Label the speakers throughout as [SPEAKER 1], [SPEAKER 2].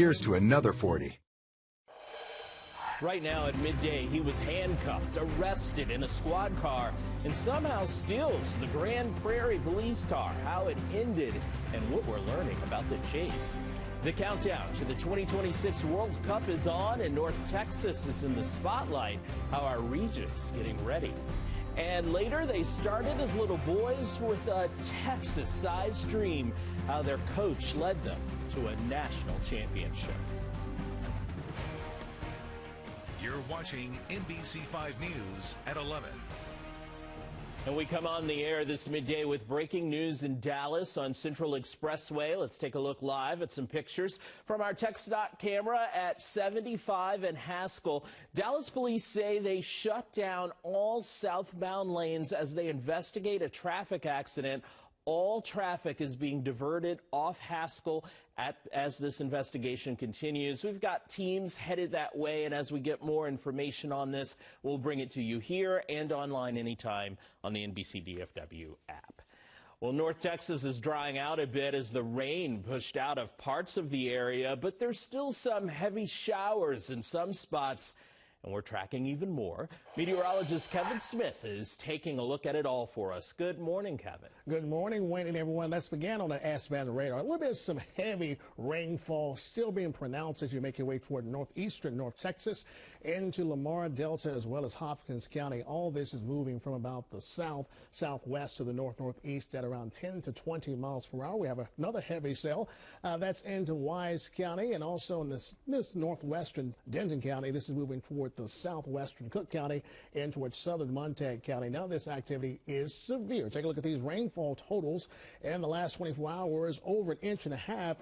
[SPEAKER 1] Here's to another 40.
[SPEAKER 2] Right now at midday, he was handcuffed, arrested in a squad car, and somehow steals the Grand Prairie police car. How it ended and what we're learning about the chase. The countdown to the 2026 World Cup is on, and North Texas is in the spotlight. How our region's getting ready. And later, they started as little boys with a Texas-sized dream. How their coach led them to a national championship.
[SPEAKER 3] You're watching NBC 5 News at 11.
[SPEAKER 2] And we come on the air this midday with breaking news in Dallas on Central Expressway. Let's take a look live at some pictures from our TxDOT camera at 75 and Haskell. Dallas police say they shut down all southbound lanes as they investigate a traffic accident. All traffic is being diverted off Haskell as this investigation continues. We've got teams headed that way, and as we get more information on this, we'll bring it to you here and online anytime on the NBC DFW app. Well, North Texas is drying out a bit as the rain pushed out of parts of the area, but there's still some heavy showers in some spots. And we're tracking even more. Meteorologist Kevin Smith is taking a look at it all for us. Good morning, Kevin.
[SPEAKER 4] Good morning, Wayne and everyone. Let's begin on the S-band radar. A little bit of some heavy rainfall still being pronounced as you make your way toward northeastern North Texas into Lamar Delta as well as Hopkins County. All this is moving from about the southwest to the northeast at around 10 to 20 miles per hour. We have another heavy cell that's into Wise County, and also in this northwestern Denton County. This is moving toward the southwestern Cook County and towards southern Montague County. Now this activity is severe. Take a look at these rainfall totals in the last 24 hours, over 1.5 inches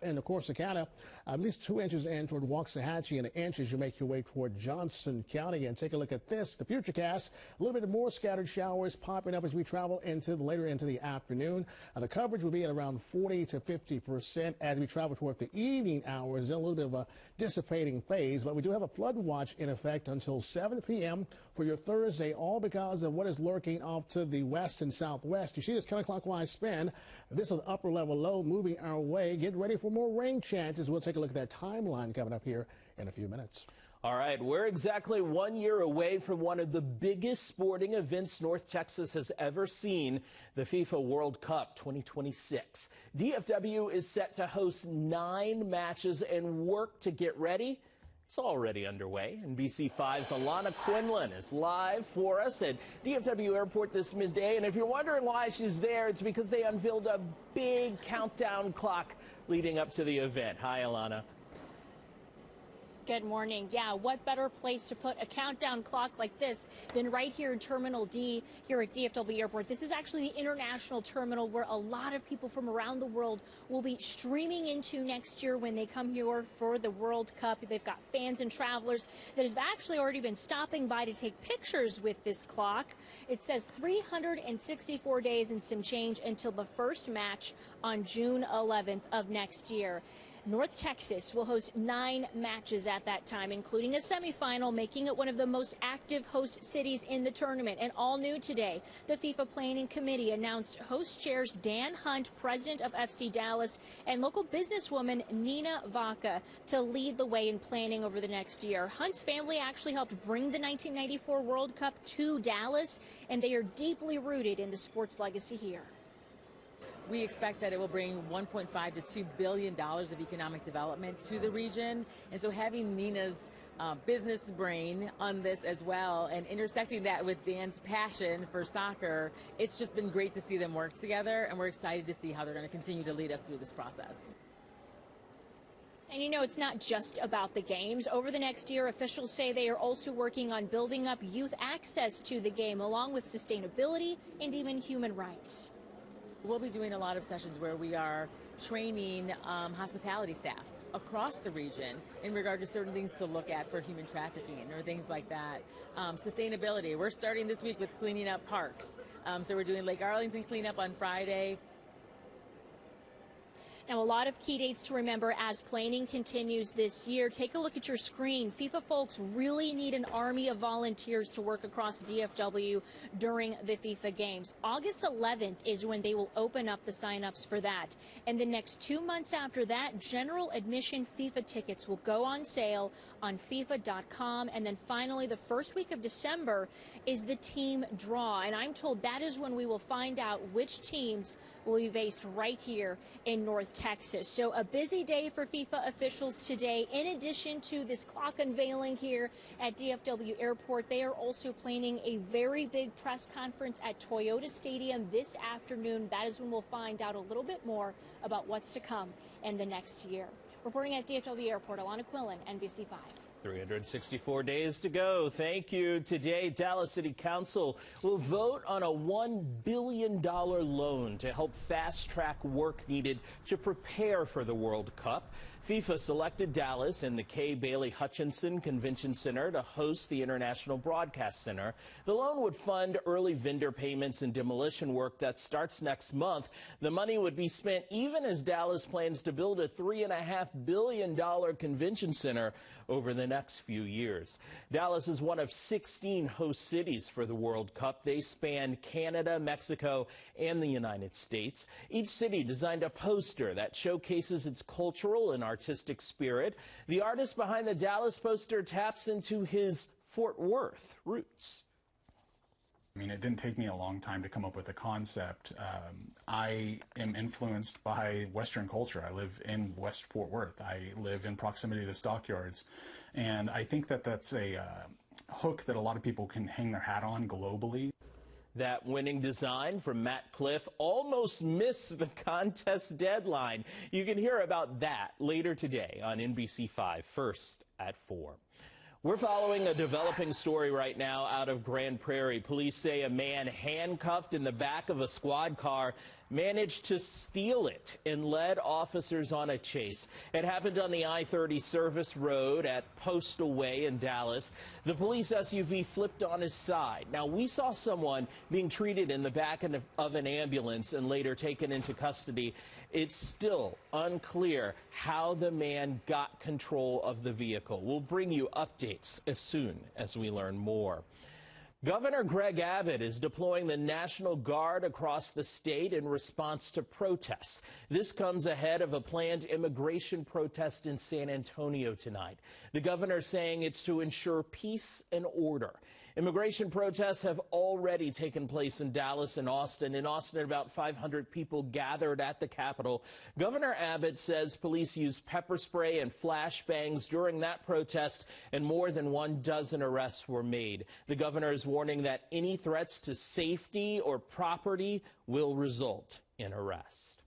[SPEAKER 4] in the Corsicana, at least 2 inches in toward Waxahachie, and 1 inch as you make your way toward Johnson County. And take a look at this, the futurecast, a little bit more scattered showers popping up as we travel later into the afternoon. The coverage will be at around 40 to 50% as we travel toward the evening hours, in a little bit of a dissipating phase, but we do have a flood watch in effect until 7 p.m. for your Thursday, all because of what is lurking off to the west and southwest. You see this counterclockwise spin. This is upper level low moving our way. Get ready for more rain chances. We'll take a look at that timeline coming up here in a few minutes.
[SPEAKER 2] All right, we're exactly 1 year away from one of the biggest sporting events North Texas has ever seen, the FIFA World Cup 2026. DFW is set to host 9 matches and work to get ready. It's already underway. NBC5's Alana Quinlan is live for us at DFW Airport this midday. And if you're wondering why she's there, it's because they unveiled a big countdown clock leading up to the event. Hi, Alana.
[SPEAKER 5] Good morning. Yeah, what better place to put a countdown clock like this than right here in Terminal D here at DFW Airport. This is actually the international terminal where a lot of people from around the world will be streaming into next year when they come here for the World Cup. They've got fans and travelers that have actually already been stopping by to take pictures with this clock. It says 364 days and some change until the first match on June 11th of next year. North Texas will host 9 matches at that time, including a semifinal, making it one of the most active host cities in the tournament. And all new today, the FIFA Planning Committee announced host chairs Dan Hunt, president of FC Dallas, and local businesswoman Nina Vaca to lead the way in planning over the next year. Hunt's family actually helped bring the 1994 World Cup to Dallas, and they are deeply rooted in the sports legacy here.
[SPEAKER 6] We expect that it will bring $1.5 to $2 billion of economic development to the region. And so having Nina's business brain on this as well and intersecting that with Dan's passion for soccer, it's just been great to see them work together. And we're excited to see how they're going to continue to lead us through this process.
[SPEAKER 5] And you know, it's not just about the games. Over the next year, officials say they are also working on building up youth access to the game, along with sustainability and even human rights.
[SPEAKER 6] We'll be doing a lot of sessions where we are training hospitality staff across the region in regard to certain things to look at for human trafficking or things like that. Sustainability. We're starting this week with cleaning up parks. So we're doing Lake Arlington cleanup on Friday.
[SPEAKER 5] Now, a lot of key dates to remember as planning continues this year. Take a look at your screen. FIFA folks really need an army of volunteers to work across DFW during the FIFA games. August 11th is when they will open up the signups for that. And the next 2 months after that, general admission FIFA tickets will go on sale on FIFA.com. And then finally, the first week of December is the team draw. And I'm told that is when we will find out which teams will be based right here in North Texas. So a busy day for FIFA officials today. In addition to this clock unveiling here at DFW Airport, they are also planning a very big press conference at Toyota Stadium this afternoon. That is when we'll find out a little bit more about what's to come in the next year. Reporting at DFW Airport, Alana Quillen, NBC 5.
[SPEAKER 2] 364 days to go. Thank you. Today, Dallas City Council will vote on a $1 billion loan to help fast-track work needed to prepare for the World Cup. FIFA selected Dallas and the K. Bailey Hutchinson Convention Center to host the International Broadcast Center. The loan would fund early vendor payments and demolition work that starts next month. The money would be spent even as Dallas plans to build a $3.5 billion convention center over the next few years. Dallas is one of 16 host cities for the World Cup. They span Canada, Mexico, and the United States. Each city designed a poster that showcases its cultural and artistic spirit. The artist behind the Dallas poster taps into his Fort Worth roots.
[SPEAKER 1] I mean, it didn't take me a long time to come up with a concept. I am influenced by Western culture. I live in West Fort Worth. I live in proximity to the stockyards. And I think that that's a hook that a lot of people can hang their hat on globally.
[SPEAKER 2] That winning design from Matt Cliff almost missed the contest deadline. You can hear about that later today on NBC 5, first at 4. We're following a developing story right now out of Grand Prairie. Police say a man handcuffed in the back of a squad car managed to steal it and led officers on a chase. It happened on the I-30 service road at Postal Way in Dallas. The police SUV flipped on his side. Now, we saw someone being treated in the back of an ambulance and later taken into custody. It's still unclear how the man got control of the vehicle. We'll bring you updates as soon as we learn more. Governor Greg Abbott is deploying the National Guard across the state in response to protests. This comes ahead of a planned immigration protest in San Antonio tonight. The governor saying it's to ensure peace and order. Immigration protests have already taken place in Dallas and Austin. In Austin, about 500 people gathered at the Capitol. Governor Abbott says police used pepper spray and flashbangs during that protest, and more than 12 arrests were made. The governor is warning that any threats to safety or property will result in arrest.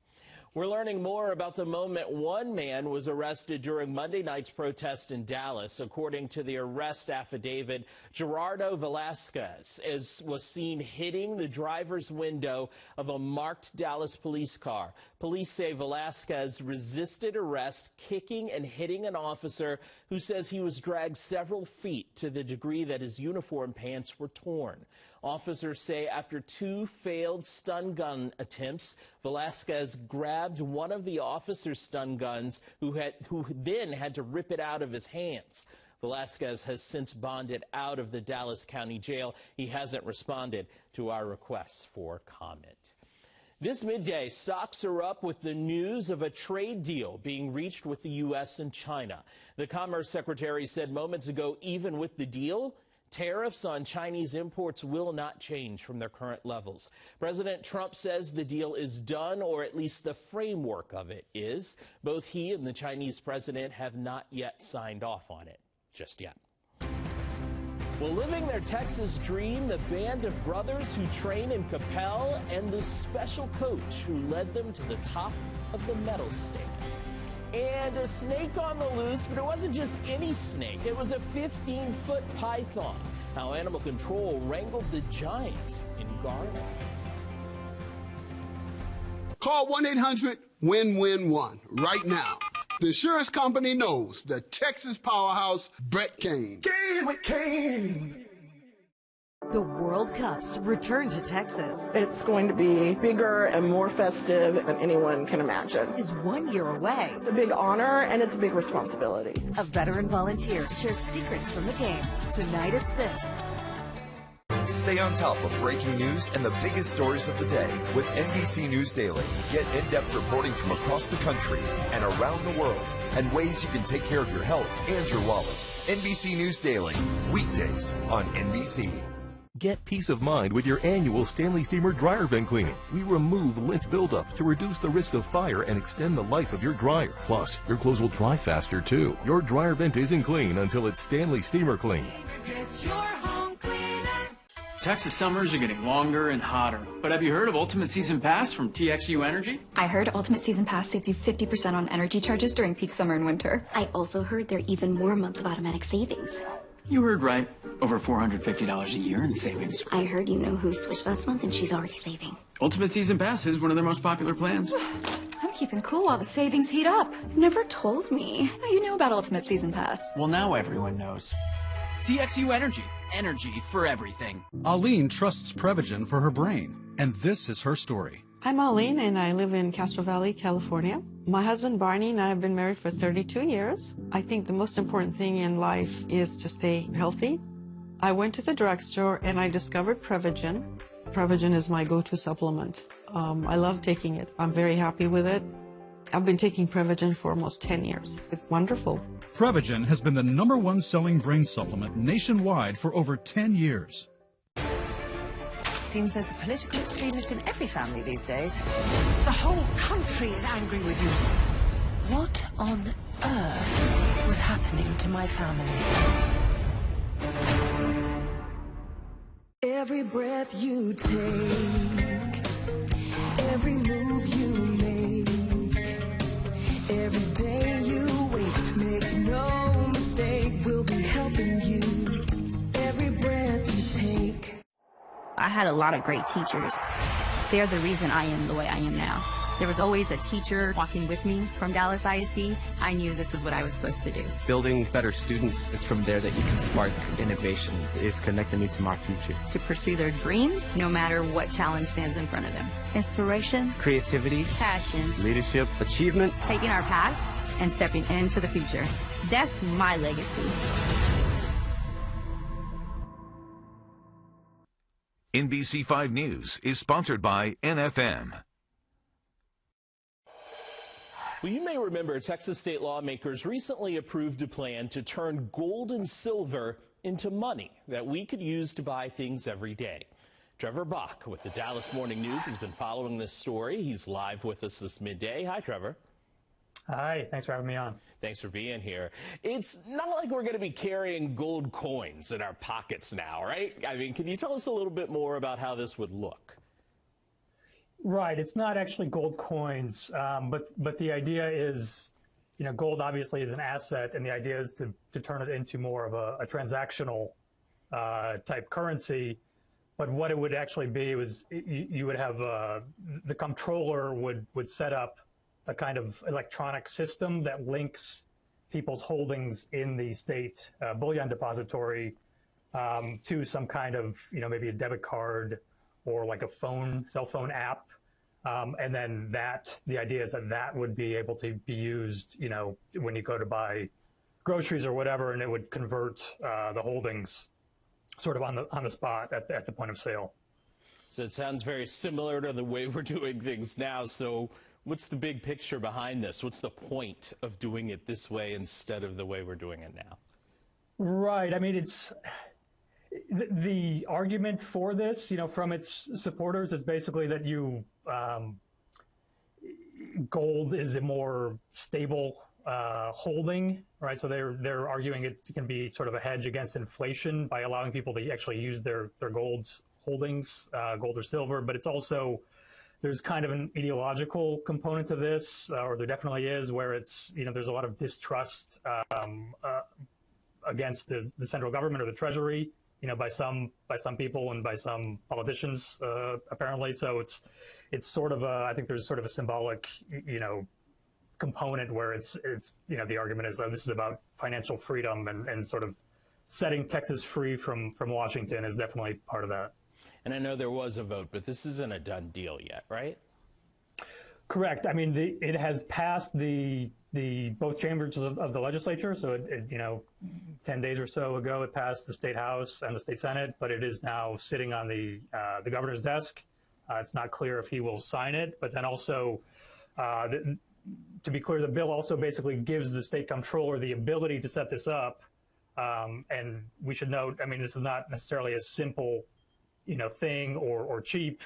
[SPEAKER 2] We're learning more about the moment one man was arrested during Monday night's protest in Dallas. According to the arrest affidavit, Gerardo Velasquez was seen hitting the driver's window of a marked Dallas police car. Police say Velasquez resisted arrest, kicking and hitting an officer who says he was dragged several feet to the degree that his uniform pants were torn. Officers say after 2 failed stun gun attempts, Velasquez grabbed one of the officer's stun guns, who then had to rip it out of his hands. Velasquez has since bonded out of the Dallas County Jail. He hasn't responded to our requests for comment. This midday, stocks are up with the news of a trade deal being reached with the U.S. and China. The Commerce Secretary said moments ago, even with the deal, tariffs on Chinese imports will not change from their current levels. President Trump says the deal is done, or at least the framework of it is. Both he and the Chinese president have not yet signed off on it just yet. Well, living their Texas dream, the band of brothers who train in Capel and the special coach who led them to the top of the medal stand. And a snake on the loose, but it wasn't just any snake. It was a 15-foot python. How Animal Control wrangled the giant in Garland.
[SPEAKER 7] Call 1-800-WIN-WIN-1 right now. The insurance company knows the Texas powerhouse, Brett Kane.
[SPEAKER 8] Kane with Kane. The World Cups return to Texas.
[SPEAKER 9] It's going to be bigger and more festive than anyone can imagine.
[SPEAKER 8] Is 1 year away.
[SPEAKER 9] It's a big honor and it's a big responsibility.
[SPEAKER 8] A veteran volunteer shares secrets from the games tonight at 6.
[SPEAKER 10] Stay on top of breaking news and the biggest stories of the day with NBC News Daily. Get in-depth reporting from across the country and around the world and ways you can take care of your health and your wallet. NBC News Daily, weekdays on NBC.
[SPEAKER 11] Get peace of mind with your annual Stanley Steamer dryer vent cleaning. We remove lint buildup to reduce the risk of fire and extend the life of your dryer. Plus, your clothes will dry faster too. Your dryer vent isn't clean until it's Stanley Steamer Clean.
[SPEAKER 12] Texas summers are getting longer and hotter. But have you heard of Ultimate Season Pass from TXU Energy?
[SPEAKER 13] I heard Ultimate Season Pass saves you 50% on energy charges during peak summer and winter.
[SPEAKER 14] I also heard there are even more months of automatic savings.
[SPEAKER 12] You heard right. Over $450 a year in savings.
[SPEAKER 14] I heard you know who switched last month and she's already saving.
[SPEAKER 12] Ultimate Season Pass is one of their most popular plans.
[SPEAKER 13] I'm keeping cool while the savings heat up.
[SPEAKER 14] You never told me.
[SPEAKER 13] How you knew about Ultimate Season Pass?
[SPEAKER 12] Well, now everyone knows. TXU Energy. Energy for everything.
[SPEAKER 15] Aline trusts Prevagen for her brain, and this is her story.
[SPEAKER 16] I'm Aline, and I live in Castro Valley, California. My husband, Barney, and I have been married for 32 years. I think the most important thing in life is to stay healthy. I went to the drugstore, and I discovered Prevagen. Prevagen is my go-to supplement. I love taking it. I'm very happy with it. I've been taking Prevagen for almost 10 years. It's wonderful.
[SPEAKER 15] Prevagen has been the #1 selling brain supplement nationwide for over 10 years.
[SPEAKER 17] Seems there's a political extremist in every family these days. The whole country is angry with you. What on earth was happening to my family?
[SPEAKER 18] Every breath you take, every move you make, every day you wake, make no mistake, we'll be helping you. Every breath you take.
[SPEAKER 19] I had a lot of great teachers. They're the reason I am the way I am now. There was always a teacher walking with me from Dallas ISD. I knew this is what I was supposed to do.
[SPEAKER 20] Building better students, it's from there that you can spark innovation. It's connecting me to my future.
[SPEAKER 19] To pursue their dreams, no matter what challenge stands in front of them. Inspiration,
[SPEAKER 20] creativity,
[SPEAKER 19] passion,
[SPEAKER 20] leadership, achievement.
[SPEAKER 19] Taking our past and stepping into the future. That's my legacy.
[SPEAKER 3] NBC 5 News is sponsored by NFM.
[SPEAKER 2] Well, you may remember Texas state lawmakers recently approved a plan to turn gold and silver into money that we could use to buy things every day. Trevor Bach with the Dallas Morning News has been following this story. He's live with us this midday. Hi, Trevor.
[SPEAKER 21] Hi, thanks for having me on.
[SPEAKER 2] Thanks for being here. It's not like we're going to be carrying gold coins in our pockets now, right? I mean, can you tell us a little bit more about how this would look?
[SPEAKER 21] Right, it's not actually gold coins, but the idea is, you know, gold obviously is an asset, and the idea is to turn it into more of a transactional type currency. But what it would actually be was you would have the comptroller would set up a kind of electronic system that links people's holdings in the state bullion depository to some kind of, you know, maybe a debit card or like a cell phone app. And then the idea is that would be able to be used, you know, when you go to buy groceries or whatever, and it would convert the holdings sort of on the spot at the point of sale.
[SPEAKER 2] So it sounds very similar to the way we're doing things now. So what's the big picture behind this? What's the point of doing it this way instead of the way we're doing it now?
[SPEAKER 21] Right. I mean, it's the argument for this, you know, from its supporters is basically that gold is a more stable holding, right? So they're arguing it can be sort of a hedge against inflation by allowing people to actually use their gold holdings, gold or silver. But it's also, there's kind of an ideological component to this, or there definitely is, where it's, you know, there's a lot of distrust against the central government or the Treasury, you know, by some people and by some politicians, apparently. So it's sort of I think there's sort of a symbolic, you know, component where it's you know, the argument is this is about financial freedom and sort of setting Texas free from Washington is definitely part of that.
[SPEAKER 2] And I know there was a vote, but this isn't a done deal yet, right?
[SPEAKER 21] Correct. I mean, it has passed the both chambers of the legislature. So it 10 days or so ago, it passed the state house and the state senate, but it is now sitting on the governor's desk. It's not clear if he will sign it, but then also, to be clear, the bill also basically gives the state comptroller the ability to set this up. And we should note, I mean, this is not necessarily a simple, thing or cheap,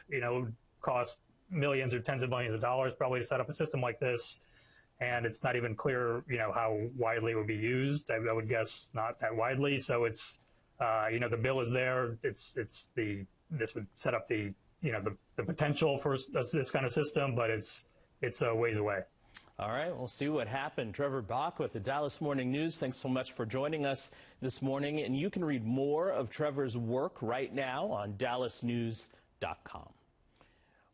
[SPEAKER 21] cost millions or tens of millions of dollars probably to set up a system like this. And it's not even clear, how widely it would be used. I would guess not that widely. So it's, the bill is there. This would set up the potential for this kind of system, but it's a ways away.
[SPEAKER 2] All right, we'll see what happened. Trevor Bach with the Dallas Morning News. Thanks so much for joining us this morning. And you can read more of Trevor's work right now on dallasnews.com.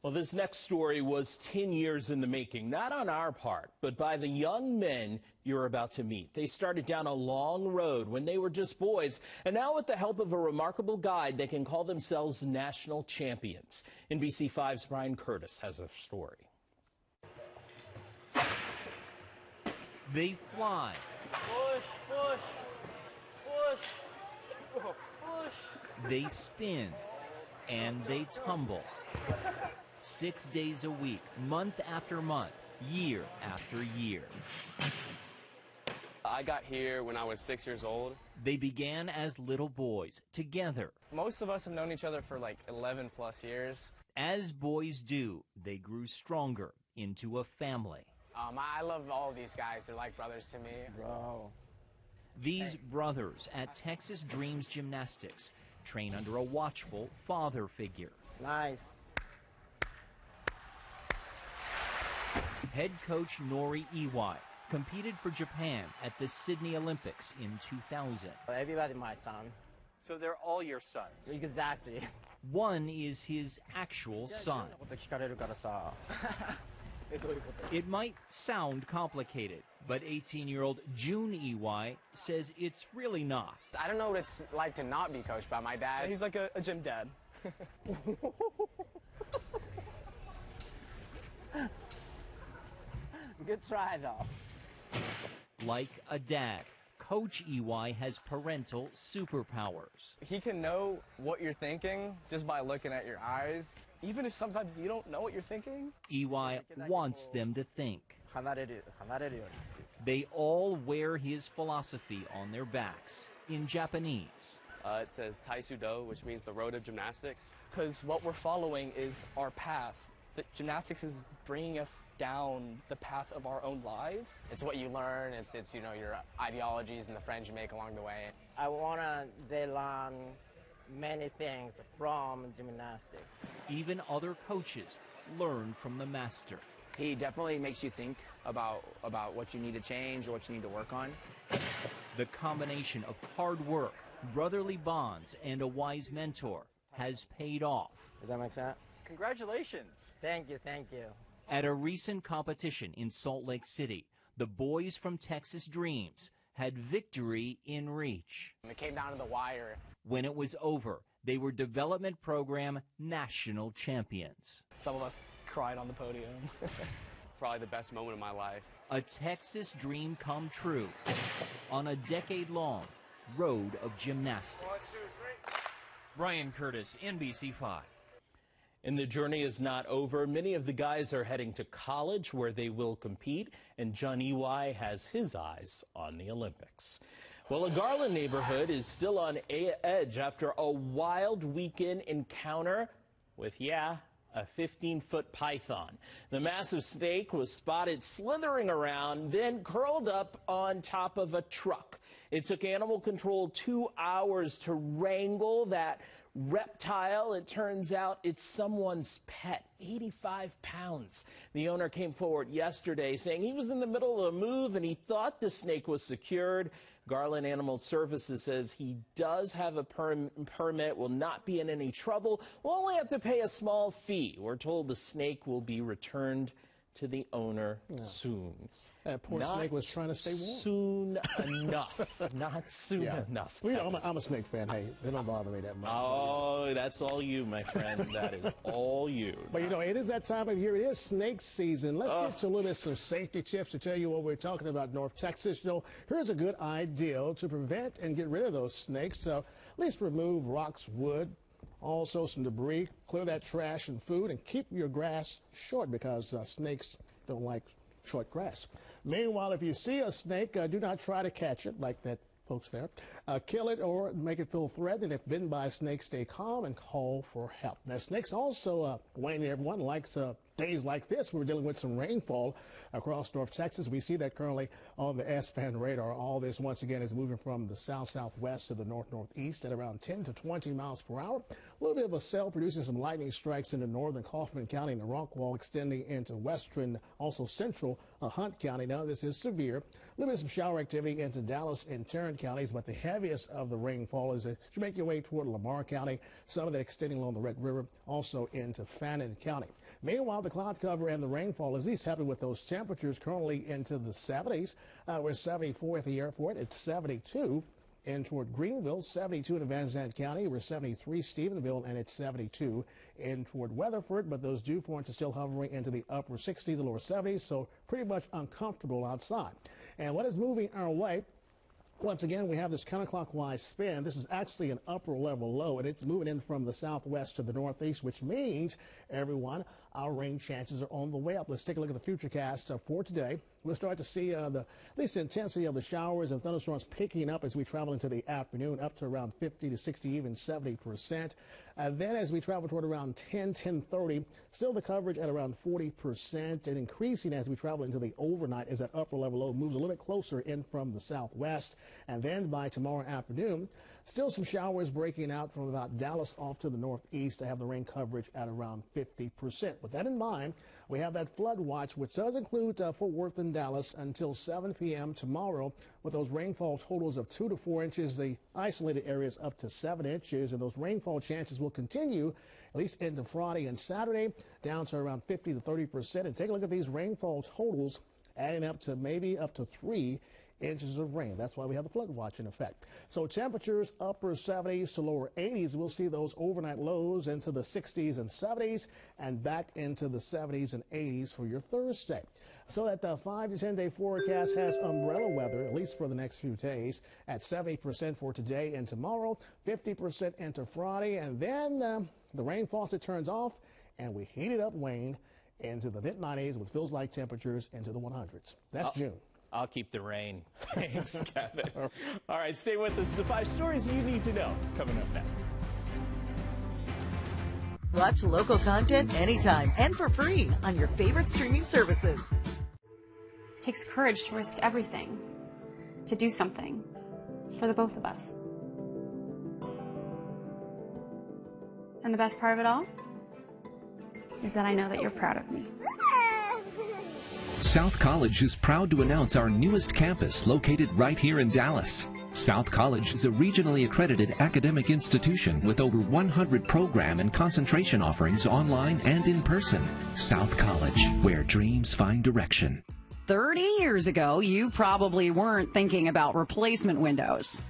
[SPEAKER 2] Well, this next story was 10 years in the making, not on our part, but by the young men you're about to meet. They started down a long road when they were just boys, and now with the help of a remarkable guide, they can call themselves national champions. NBC5's Brian Curtis has a story.
[SPEAKER 4] They fly.
[SPEAKER 22] Push, push, push, push.
[SPEAKER 4] They spin, and they tumble. 6 days a week, month after month, year after year.
[SPEAKER 23] I got here when I was 6 years old.
[SPEAKER 4] They began as little boys, together.
[SPEAKER 22] Most of us have known each other for like 11 plus years.
[SPEAKER 4] As boys do, they grew stronger into a family.
[SPEAKER 22] I love all of these guys. They're like brothers to me. Bro.
[SPEAKER 4] These brothers at Texas Dreams Gymnastics train under a watchful father figure.
[SPEAKER 22] Nice.
[SPEAKER 4] Head coach Nori Iwai competed for Japan at the Sydney Olympics in 2000.
[SPEAKER 22] Everybody my son.
[SPEAKER 4] So they're all your sons?
[SPEAKER 22] Exactly.
[SPEAKER 4] One is his actual son. It might sound complicated, but 18-year-old June Iwai says it's really not.
[SPEAKER 22] I don't know what it's like to not be coached by my dad.
[SPEAKER 24] He's like a gym dad.
[SPEAKER 22] Good try, though.
[SPEAKER 4] Like a dad, Coach Iwai has parental superpowers.
[SPEAKER 24] He can know what you're thinking just by looking at your eyes, even if sometimes you don't know what you're thinking.
[SPEAKER 4] Iwai wants them to think. They all wear his philosophy on their backs in Japanese.
[SPEAKER 23] It says Taisudo, which means the road of gymnastics.
[SPEAKER 24] Because what we're following is our path. That gymnastics is bringing us down the path of our own lives.
[SPEAKER 22] It's what you learn. It's your ideologies and the friends you make along the way.
[SPEAKER 25] I wanna they learn many things from gymnastics.
[SPEAKER 4] Even other coaches learn from the master.
[SPEAKER 22] He definitely makes you think about what you need to change or what you need to work on.
[SPEAKER 4] The combination of hard work, brotherly bonds, and a wise mentor has paid off.
[SPEAKER 25] Does that make sense?
[SPEAKER 22] Congratulations.
[SPEAKER 25] Thank you, thank you.
[SPEAKER 4] At a recent competition in Salt Lake City, the boys from Texas Dreams had victory in reach.
[SPEAKER 22] It came down to the wire.
[SPEAKER 4] When it was over, they were development program national champions.
[SPEAKER 24] Some of us cried on the podium.
[SPEAKER 23] Probably the best moment of my life.
[SPEAKER 4] A Texas dream come true on a decade-long road of gymnastics.
[SPEAKER 22] 1, 2, 3.
[SPEAKER 4] Brian Curtis, NBC5.
[SPEAKER 2] And the journey is not over. Many of the guys are heading to college where they will compete, and John Iwai has his eyes on the Olympics. Well, a Garland neighborhood is still on edge after a wild weekend encounter with, a 15-foot python. The massive snake was spotted slithering around, then curled up on top of a truck. It took animal control 2 hours to wrangle that reptile. It turns out it's someone's pet, 85 pounds. The owner came forward yesterday saying he was in the middle of a move and he thought the snake was secured. Garland Animal Services says he does have a permit, will not be in any trouble, will only have to pay a small fee. We're told the snake will be returned to the owner soon.
[SPEAKER 1] That poor snake was trying to stay warm.
[SPEAKER 2] Soon enough. Not soon enough.
[SPEAKER 1] Well, you know, I'm a snake fan. Hey, they don't bother me that much.
[SPEAKER 2] Oh, that's all you, my friend. That is all you.
[SPEAKER 1] But, you know, it is that time of year. It is snake season. Let's get to a little bit of some safety tips to tell you what we're talking about North Texas. You know, here's a good idea to prevent and get rid of those snakes. So at least remove rocks, wood, also some debris, clear that trash and food, and keep your grass short because snakes don't like short grass. Meanwhile, if you see a snake, do not try to catch it like that folks there. Kill it or make it feel threatened. If bitten by a snake, stay calm and call for help. Now, snakes also, Wayne, everyone likes days like this. We're dealing with some rainfall across North Texas. We see that currently on the S-band radar. All this, once again, is moving from the south-southwest to the north-northeast at around 10 to 20 miles per hour. A little bit of a cell producing some lightning strikes into northern Kaufman County and the Rockwall extending into western, also central Hunt County. Now, this is severe. A little bit of some shower activity into Dallas and Tarrant counties, but the heaviest of the rainfall is as you make your way toward Lamar County, some of that extending along the Red River, also into Fannin County. Meanwhile, the cloud cover and the rainfall is at least happening with those temperatures currently into the 70s. We're 74 at the airport. It's 72 in toward Greenville, 72 in Van Zandt County. We're 73 Stephenville, and it's 72 in toward Weatherford. But those dew points are still hovering into the upper 60s, the lower 70s, so pretty much uncomfortable outside. And what is moving our way? Once again, we have this counterclockwise spin. This is actually an upper level low, and it's moving in from the southwest to the northeast, which means, everyone, our rain chances are on the way up. Let's take a look at the futurecast for today. We'll start to see at least the intensity of the showers and thunderstorms picking up as we travel into the afternoon, up to around 50 to 60, even 70%. Then as we travel toward around 10:30, still the coverage at around 40% and increasing as we travel into the overnight as that upper level low moves a little bit closer in from the southwest. And then by tomorrow afternoon, still some showers breaking out from about Dallas off to the northeast to have the rain coverage at around 50%. With that in mind, we have that flood watch, which does include Fort Worth and Dallas until 7 p.m. tomorrow, with those rainfall totals of 2 to 4 inches, the isolated areas up to 7 inches, and those rainfall chances will continue at least into Friday and Saturday, down to around 50 to 30%. And take a look at these rainfall totals, adding up to maybe up to 3 inches of rain. That's why we have the flood watch in effect. So temperatures upper 70s to lower 80s. We'll see those overnight lows into the 60s and 70s and back into the 70s and 80s for your Thursday. So that the 5 to 10 day forecast has umbrella weather, at least for the next few days, at 70% for today and tomorrow, 50% into Friday, and then the rain faucet turns off and we heat it up, Wayne, into the mid-90s with feels like temperatures into the 100s. That's June.
[SPEAKER 2] I'll keep the rain. Thanks, Kevin. All right, stay with us. The 5 stories you need to know coming up next.
[SPEAKER 5] Watch local content anytime and for free on your favorite streaming services.
[SPEAKER 13] It takes courage to risk everything, to do something for the both of us. And the best part of it all is that I know that you're proud of me.
[SPEAKER 6] South College is proud to announce our newest campus located right here in Dallas. South College is a regionally accredited academic institution with over 100 program and concentration offerings online and in person. South College, where dreams find direction.
[SPEAKER 7] 30 years ago, you probably weren't thinking about replacement windows,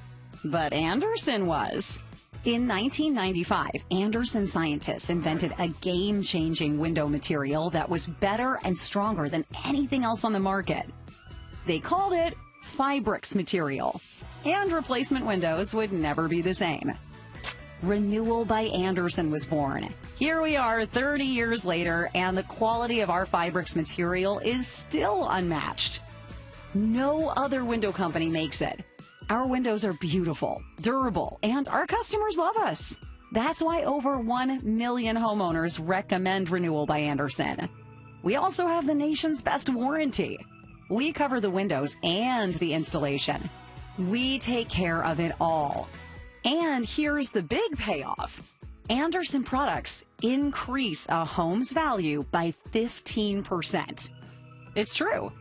[SPEAKER 7] but Andersen was. In 1995, Andersen scientists invented a game-changing window material that was better and stronger than anything else on the market. They called it Fibrix material, and replacement windows would never be the same. Renewal by Andersen was born. Here we are 30 years later, and the quality of our Fibrix material is still unmatched. No other window company makes it. Our windows are beautiful, durable, and our customers love us. That's why over 1 million homeowners recommend Renewal by Andersen. We also have the nation's best warranty. We cover the windows and the installation. We take care of it all. And here's the big payoff. Andersen products increase a home's value by 15%. It's true.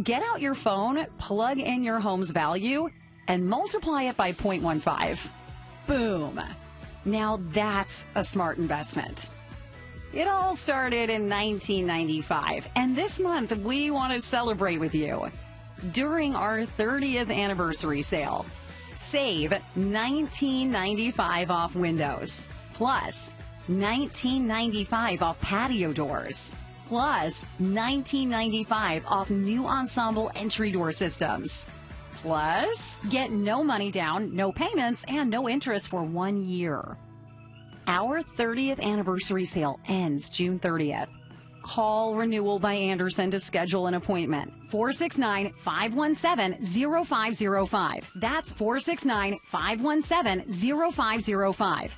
[SPEAKER 7] Get out your phone, plug in your home's value, and multiply it by 0.15. Boom. Now that's a smart investment. It all started in 1995, and this month we want to celebrate with you. During our 30th anniversary sale, save $19.95 off windows, plus $19.95 off patio doors, plus $19.95 off new ensemble entry door systems. Plus, get no money down, no payments, and no interest for 1 year. Our 30th anniversary sale ends June 30th. Call Renewal by Andersen to schedule an appointment. 469-517-0505. That's 469-517-0505.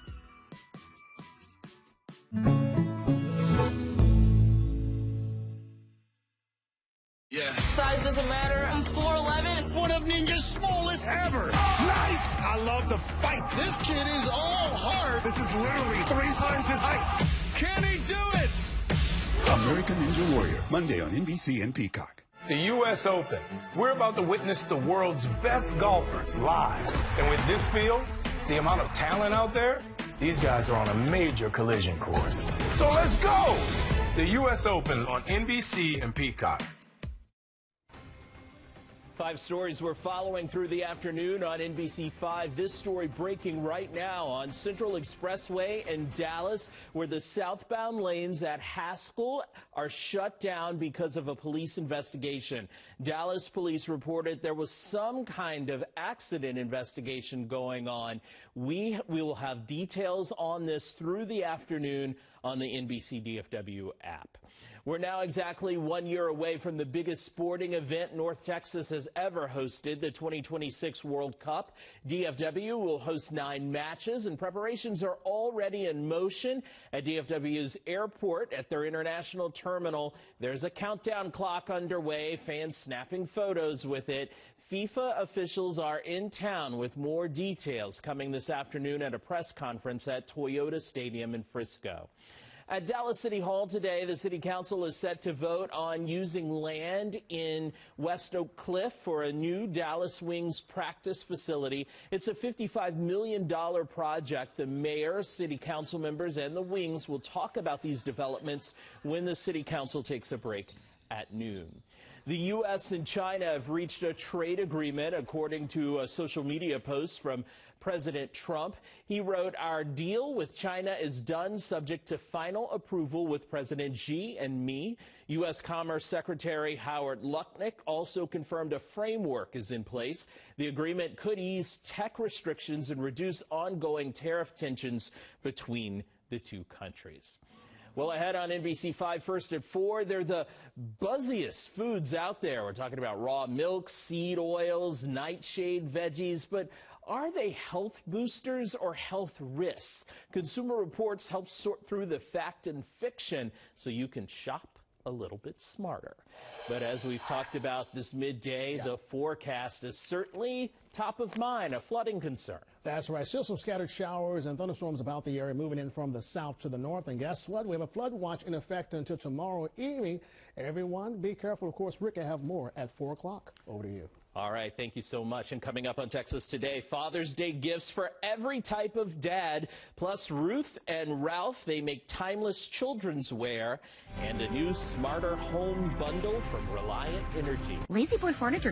[SPEAKER 8] Yeah. Size doesn't matter. I'm 4'11".
[SPEAKER 9] One of Ninja's smallest ever. Nice! I love the fight. This kid is all heart. This is literally 3 times his height. Can he do it?
[SPEAKER 10] American Ninja Warrior, Monday on NBC and Peacock.
[SPEAKER 11] The U.S. Open. We're about to witness the world's best golfers live. And with this field, the amount of talent out there, these guys are on a major collision course. So let's go! The U.S. Open on NBC and Peacock.
[SPEAKER 2] 5 stories we're following through the afternoon on NBC5. This story breaking right now on Central Expressway in Dallas, where the southbound lanes at Haskell are shut down because of a police investigation. Dallas police reported there was some kind of accident investigation going on. We will have details on this through the afternoon on the NBC DFW app. We're now exactly 1 year away from the biggest sporting event North Texas has ever hosted, the 2026 World Cup. DFW will host 9 matches, and preparations are already in motion at DFW's airport at their international terminal. There's a countdown clock underway, fans snapping photos with it. FIFA officials are in town with more details coming this afternoon at a press conference at Toyota Stadium in Frisco. At Dallas City Hall today, the City Council is set to vote on using land in West Oak Cliff for a new Dallas Wings practice facility. It's a $55 million project. The mayor, city council members, and the Wings will talk about these developments when the City Council takes a break at noon. The U.S. and China have reached a trade agreement, according to a social media post from President Trump. He wrote, "Our deal with China is done subject to final approval with President Xi and me." U.S. Commerce Secretary Howard Lutnick also confirmed a framework is in place. The agreement could ease tech restrictions and reduce ongoing tariff tensions between the two countries. Well, ahead on NBC5 first at 4, they're the buzziest foods out there. We're talking about raw milk, seed oils, nightshade veggies, but are they health boosters or health risks? Consumer Reports helps sort through the fact and fiction so you can shop a little bit smarter. But as we've talked about this midday, the forecast is certainly top of mind, a flooding concern.
[SPEAKER 1] That's right. Still some scattered showers and thunderstorms about the area moving in from the south to the north. And guess what? We have a flood watch in effect until tomorrow evening. Everyone, be careful. Of course, Rick, I have more at 4 o'clock. Over to you.
[SPEAKER 2] All right, thank you so much. And coming up on Texas Today, Father's Day gifts for every type of dad. Plus, Ruth and Ralph, they make timeless children's wear. And a new smarter home bundle from Reliant Energy.
[SPEAKER 14] Lazy Boy Furniture